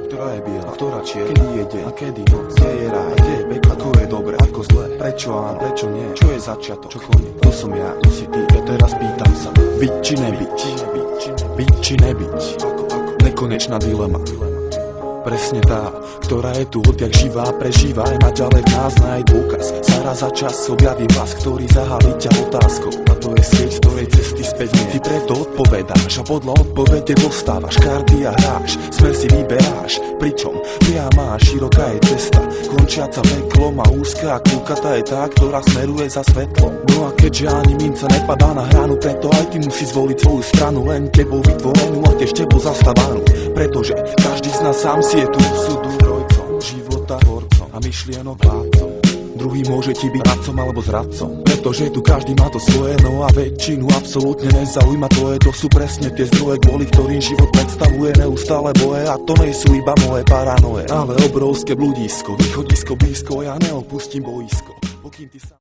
ktorá je biela, ktorá čierna, kedy je deň a kedy noc, kde je ráj, kde je peklo, ako je dobre, ako zle, prečo áno, prečo nie, čo je začiatok, čo koniec, tu som ja, tu si ty, ja teraz pýtam sa, byť či nebyť, byť či nebyť, nekonečná dilema. Presne tá, ktorá je tu odjak živá, prežíva aj naďalej v nás na jej dôkaz. Sa raz za čas objaví vás, ktorý zahalí ťa otázkou. A to je sieť, z ktorej cesty späť nie. Ty preto odpovedáš a podľa odpovede dostávaš karty a hráš. Smer si vyberáš, pričom priama a široká je cesta. Končiaca peklom a úzka a kľukatá je tá, ktorá smeruje za svetlom. No a keďže ani minca nepadá na hranu, preto aj ty musí zvoliť svoju stranu, len tebou vytvorenú a tiež tebou zastávanú. Pretože každý z nás sám si je tu súdu zdrojcom, života tvorcom a myšlienok vládcom. Druhý môže ti byť radcom alebo zradcom, pretože tu každý má to svoje, no a väčšinu absolútne nezaujíma tvoje. To sú presne tie zdroje, kvôli ktorým život predstavuje neustále boje. A to nie sú iba moje paranoje, ale obrovské bludisko, východisko blízko, ja neopustím boisko, pokým ty sa...